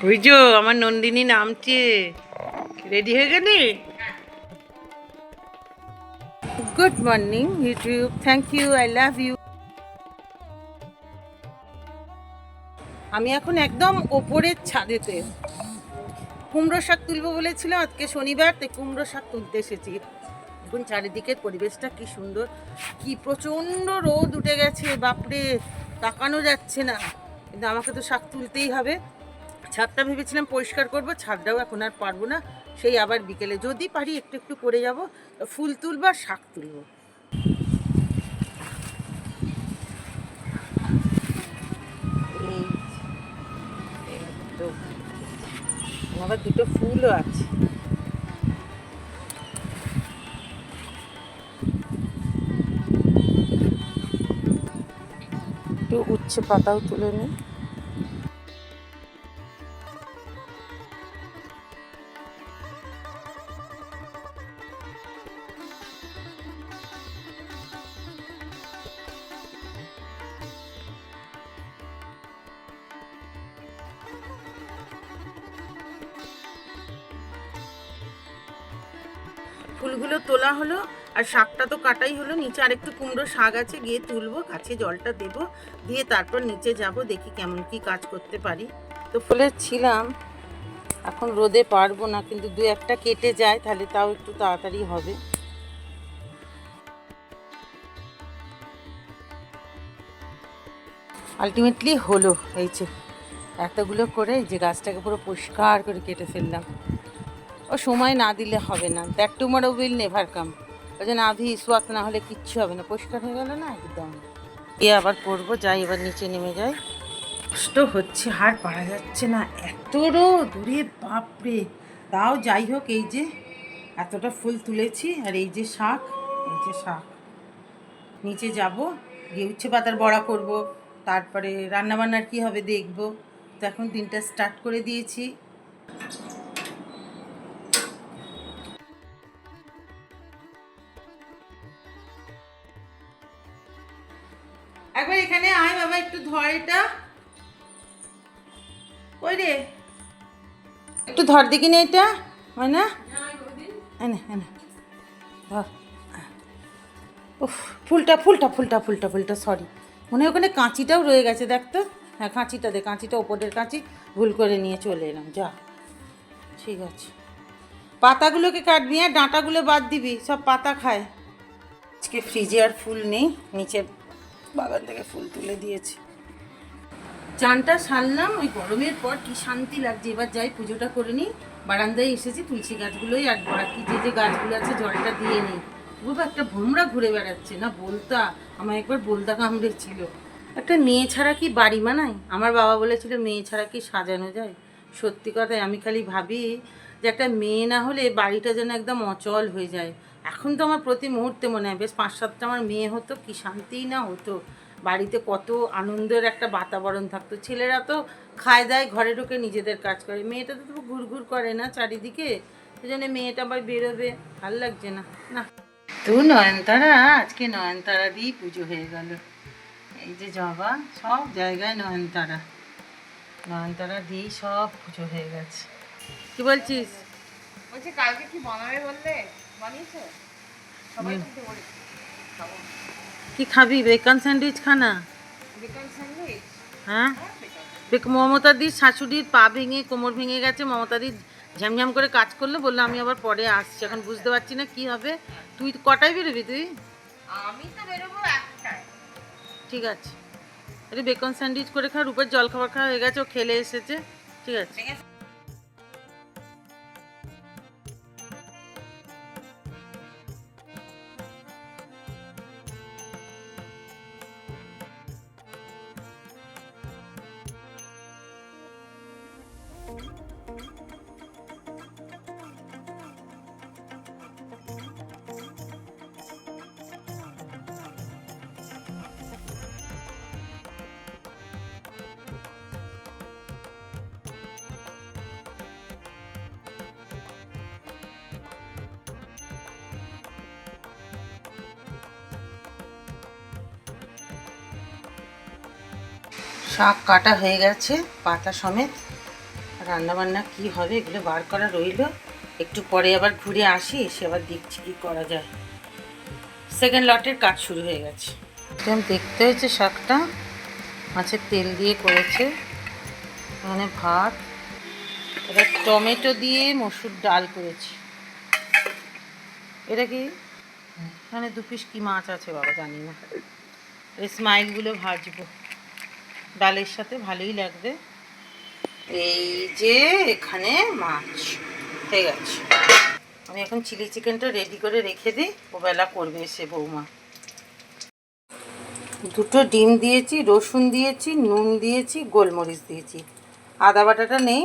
বুঝছো আমার নন্দিনী নামছে। রেডি হয়ে গেলি? Good morning YouTube, thank you, I love you. আমি এখন একদম ওপরের ছাদেতে কুমড়ো শাক তুলবো বলেছিলাম, আজকে শনিবার, তাই কুমড়ো শাক তুলতে এসেছি। এখন চারিদিকের পরিবেশটা কি সুন্দর, কি প্রচণ্ড রোদ উঠে গেছে, বাপরে তাকানো যাচ্ছে না। কিন্তু আমাকে তো শাক তুলতেই হবে। ছাদটা ভেবেছিলাম পরিষ্কার করব, ছাদটাও এখন আর পারবো না, সেই আবার বিকেলে যদি পারি একটু একটু করে যাব, ফুল তুলবো আর শাক তুলবো। এই তো আবার দুটো ফুলও আছে। একটু উচ্ছে পাতাও তুলে নিই। ফুলগুলো তোলা হলো আর শাকটা তো কাটাই হলো, নিচে আর একটু কুমড়ো শাক আছে, গিয়ে তুলবো, গাছে জলটা দেবো, দিয়ে তারপর নিচে যাব, দেখি কেমন কি কাজ করতে পারি। তো ফুলের ছিলাম, এখন রোদে পারবো না, কিন্তু দু একটা কেটে যায় তাহলে তাও একটু তাড়াতাড়ি হবে। আলটিমেটলি হলো, এই যে এতগুলো করে যে গাছটাকে পুরো পরিষ্কার করে কেটে ফেললাম। ও সময় না দিলে হবে না, that tomorrow will never come. ওই জন্য আভি ইসওয়াক না হলে কিচ্ছু হবে না, পরিষ্কার হয়ে গেল না একদম। এ আবার পড়বো, যাই এবার নিচে নেমে যাই। কষ্ট হচ্ছে, হার পারা যাচ্ছে না, এত দূরে বাপরে। তাও যাই হোক, এই যে এতটা ফুল তুলেছি, আর এই যে শাক, এই যে শাক, নিচে যাব, গিয়ে উচ্ছে পাতার বড়া করব, তারপরে রান্নাবান্নার কী হবে দেখব। তো এখন দিনটা স্টার্ট করে দিয়েছি। একবার এখানে আয় বাবা, একটু ধর এটা। ওই রে, একটু ধর দেখি না, এটা হয় না, এনে এনে ধর। উফ, ফুলটা ফুলটা ফুলটা ফুলটা ফুলটা সরি, মনে হয় ওখানে কাঁচিটাও রয়ে গেছে, দেখ তো। হ্যাঁ, কাঁচিটা দে, কাঁচিটা ওপরের কাঁচি ভুল করে নিয়ে চলে এলাম, যা। ঠিক আছে, পাতাগুলোকে কাটবি, হ্যাঁ ডাঁটাগুলো বাদ দিবি, সব পাতা খায়। আজকে ফ্রিজে আর ফুল নেই, নিচে বাগান থেকে ফুল তুলে দিয়েছে। চানটা সারলাম, ওই গরমের পর কি শান্তি লাগছে। এবার যাই পুজোটা করে নিই। বারান্দায় এসেছি, তুলসী গাছগুলোই আর বাকি যে যে গাছগুলো আছে জলটা দিয়ে নিই। বাবা একটা ভোমরা ঘুরে বেড়াচ্ছে না, বলতা আমার একবার বলদা কামড়েছিল। একটা মেয়ে ছাড়া কি বাড়ি মানায়? আমার বাবা বলেছিল মেয়ে ছাড়া কি সাজানো যায়। সত্যি কথাই, আমি খালি ভাবি যে একটা মেয়ে না হলে বাড়িটা যেন একদম অচল হয়ে যায়। এখন তো আমার প্রতি মুহূর্তে মনে হয় বেশ 5-7টা আমার মেয়ে হতো, কি শান্তিই না হতো। বাড়িতে কত আনন্দের একটা বাতাবরণ থাকতো। ছেলেরা তো খায় দায় ঘরে ঢুকে নিজেদের কাজ করে, মেয়েটা তো তবু ঘুরঘুর করে না চারিদিকে, সেই জন্য মেয়েটা আবার বেরোবে, ভাল লাগছে না। না, তো নয়নতারা, আজকে নয়নতারা দিয়েই পুজো হয়ে গেল। এই যে জবা, সব জায়গায় নয়নতারা, নয়নতারা দিয়েই সব পুজো হয়ে গেছে। কি বলছিস? বলছি কালকে কি বানাবে বললে? বানিয়েছো? সবাই কিন্তু বলেছে খাবো। কি খাবি? বেকন স্যান্ডউইচ খানা। Beacon sandwich? হ্যাঁ, বেকন। মমতাদির শাশুড়ির পা ভেঙে কোমর ভেঙে গেছে, মমতাদির ঝ্যামঝ্যাম করে কাজ করলো, বললো আমি আবার পরে আসছি, এখন বুঝতে পারছি না কি হবে। তুই কটায় বেরোবি তুই? আমি তো বেরোবো একটায়। ঠিক আছে, একটু বেকন স্যান্ডউইচ করে খা, রূপের জল খাবার খাওয়া হয়ে গেছে, ও খেলে এসেছে। ঠিক আছে। ঠিক আছে। শাক কাটা হয়ে গেছে পাতা সমেত, আর রান্না বান্না কি হবে এগুলো বার করা রইলো। একটু পরে আবার ঘুরে আসি, এসে আবার দেখছি কি করা যায়। সেকেন্ড লটের কাজ শুরু হয়ে গেছে। যেমন দেখতে হয়েছে শাকটা মাছের তেল দিয়ে করেছে, মানে ভাত, এবার টমেটো দিয়ে মসুর ডাল করেছি। এটা কি এখানে 2 পিস কি মাছ আছে বাবা জানি না। এই স্মাইলগুলো ভাজবো ডালের সাথে, ভালোই লাগবে। এই যে এখানে মাছ হয়ে গেছে। আমি এখন চিলি চিকেনটা রেডি করে রেখে দিই, ওবেলা করবে এসে বৌমা। 2টো ডিম দিয়েছি, রসুন দিয়েছি, নুন দিয়েছি, গোলমরিচ দিয়েছি। আদা বাটাটা নেই,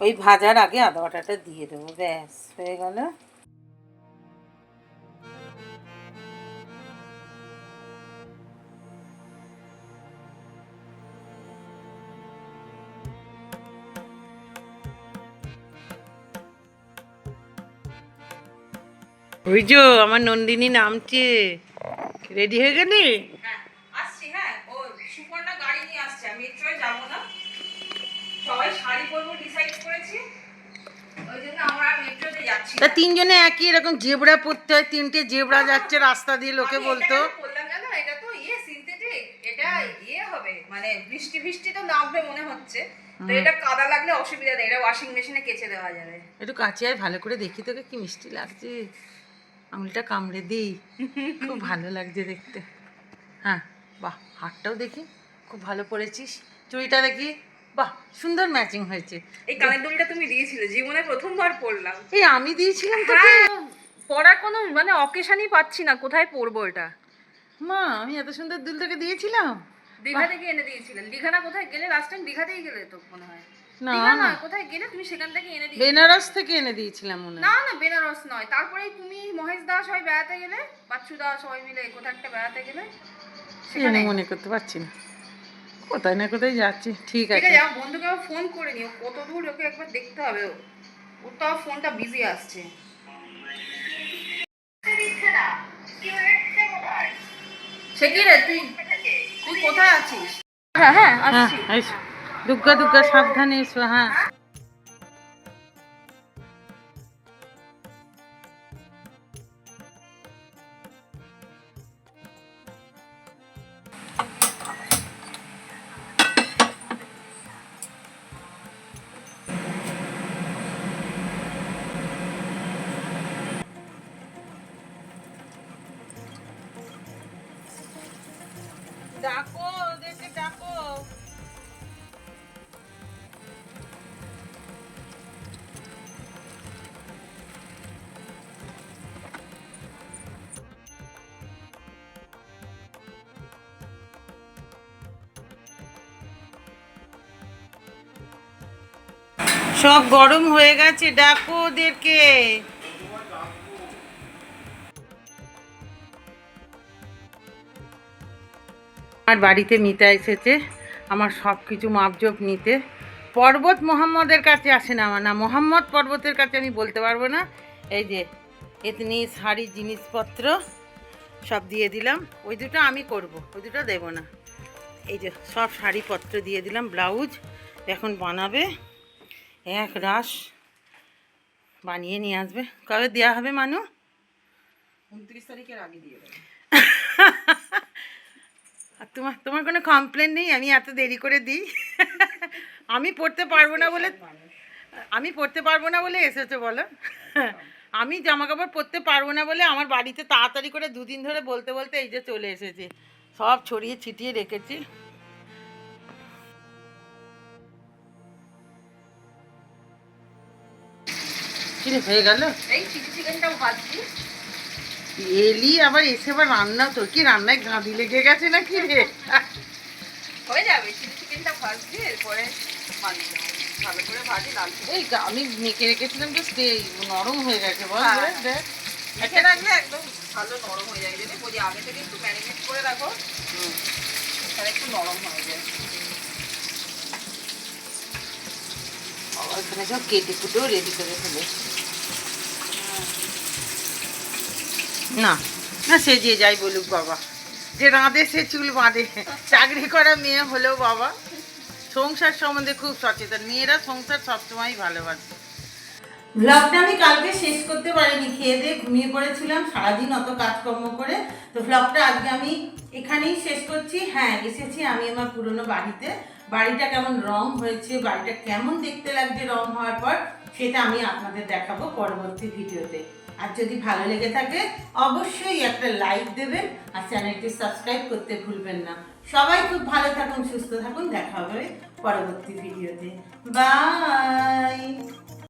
ওই ভাজার আগে আদা বাটাটা দিয়ে দেবো, ব্যাস হয়ে গেল। বুঝছো আমার নন্দিনী নামছে, রেডি হয়ে গেলি? হ্যাঁ আসছি। হ্যাঁ ও সুপর্ণা গাড়ি নিয়ে আসছে, আমি মেট্রোয় যাবো না, সবাই শাড়ি পরবো ডিসাইড করেছি, ওই জন্য আমরা মেট্রোতে যাচ্ছি। তা 3 জনে একই এরকম জেবড়া পরতে হয়, 3টে জেবড়া যাচ্ছে রাস্তা দিয়ে, লোকে বলতো। বললাম না এটা তো সিনথেটিক, এটা হবে মানে বৃষ্টি বৃষ্টি তো নামবে মনে হচ্ছে, তো এটা কাদা লাগলে অসুবিধা নেই, এটা ওয়াশিং মেশিনে কেচে দেওয়া যাবে। একটু কাছে আয়, ভালো করে দেখি তোকে কি মিষ্টি লাগছে, আঙুলটা কামড়ে দিই, খুব ভালো লাগছে দেখতে। হ্যাঁ বাহ, হাতটাও দেখি খুব ভালো পরেছিস, চুড়িটা দেখি বাহ সুন্দর ম্যাচিং হয়েছে। এই কানের দুলটা তুমি দিয়েছিলে, জীবনে প্রথমবার পরলাম। এই আমি দিয়েছিলাম তোকে? পরার কোনো মানে অকেশনই পাচ্ছি না, কোথায় পরবো এটা। মা আমি এত সুন্দর দুল তোকে দিয়েছিলাম? দীঘা থেকে এনে দিয়েছিলেন। দীঘা না কোথায় গেলে লাস্ট টাইম, দীঘাতেই গেলে তো মনে হয়। না দীঘা না, না কোথায় গেলে তুমি সেখান থেকে এনে দিয়েছিলে। বেনারস থেকে এনে দিয়েছিলাম মনে হয়। না না বেনারস নয়, তারপরেই তুমি মহেশ দা সবাই বেড়াতে গেলে, বাচ্চু দা সবাই মিলে কোথাও একটা বেড়াতে গেলে, সেখানে মনে করতে পারছি না, কোথায় না কোথায় যাচ্ছি। ঠিক ঠিক আছে, আছে। আমার বন্ধুকে আবার ফোন করে নিও, কত দূর ওকে একবার দেখতে হবে, ওর তো ফোনটা বিজি আসছে। সে কি রে, তুই তুই কোথায় আছিস? হ্যাঁ হ্যাঁ হ্যাঁ আসছি। এসো, দুগ্গা দুগ্গা সাবধানে এসো। হ্যাঁ ডাকো ওদেরকে, ডাকো। সব গরম হয়ে গেছে, ডাকো ওদেরকে। আমার বাড়িতে মিতা এসেছে আমার সব কিছু মাপজোপ নিতে। পর্বত মোহাম্মদের কাছে আসে না, আমার না মোহাম্মদ পর্বতের কাছে আমি বলতে পারবো না। এই যে এতনি শাড়ির জিনিসপত্র সব দিয়ে দিলাম, ওই দুটো আমি করব, ওই দুটো দেবো না। এই যে সব শাড়িপত্র দিয়ে দিলাম, ব্লাউজ এখন বানাবে, এক রাশ বানিয়ে নিয়ে আসবে। কবে দেওয়া হবে মানু? 29 তারিখের আগে দিয়ে দেবে। আর তোমার কোনো কমপ্লেন নেই আমি এত দেরি করে দিই? আমি পড়তে পারবো না বলে এসেছো বলো? আমি জামা কাপড় পরতে পারবো না বলে আমার বাড়িতে তাড়াতাড়ি করে 2 দিন ধরে বলতে বলতে এই যে চলে এসেছে, সব ছড়িয়ে ছিটিয়ে রেখেছি। কি রে, হয়ে গেল? এই চিলি চিকেনটাও ভাজছি। এলি আবার এসে আবার রান্না, তোর কি রান্নায় গাঁদি লেগে গেছে নাকি রে? হয়ে যাবে, চিলি চিকেনটা ভাজছি, এরপরে বানিয়ে দেবো। ভালো করে ভাজি, লাল এই আমি মেখে রেখেছিলাম তো নরম হয়ে গেছে বল। হ্যাঁ। দেখ মেখে রাখলে একদম ভালো নরম হয়ে যায়, যদি বলি আগে থেকে একটু ম্যারিনেট করে রাখো তাহলে একটু নরম হয়ে যায়। এখানে সব কেটে কুটেও রেডি করে ফেলে। না না, সে যে যাই বলুক বাবা, যে রাঁধে সে চুল বাঁধে, চাকরি করা মেয়ে হলেও বাবা সংসার সম্বন্ধে খুব সচেতন, মেয়েরা সংসার সবসময় ভালোবাসে। ব্লগটা আমি কালকে শেষ করতে পারিনি, খেয়ে দিয়ে ঘুমিয়ে পড়েছিলাম সারাদিন অত কাজকর্ম করে। তো ব্লগটা আজকে আমি এখানেই শেষ করছি। হ্যাঁ, এসেছি আমি আমার পুরনো বাড়িতে। বাড়িটা কেমন রং হয়েছে, বাড়িটা কেমন দেখতে লাগছে রং হওয়ার পর, সেটা আমি আপনাদের দেখাবো পরবর্তী ভিডিওতে। আর যদি ভালো লেগে থাকে অবশ্যই একটা লাইক দেবেন আর চ্যানেলটি সাবস্ক্রাইব করতে ভুলবেন না। সবাই খুব ভালো থাকুন, সুস্থ থাকুন, দেখা হবে পরবর্তী ভিডিওতে। বাই।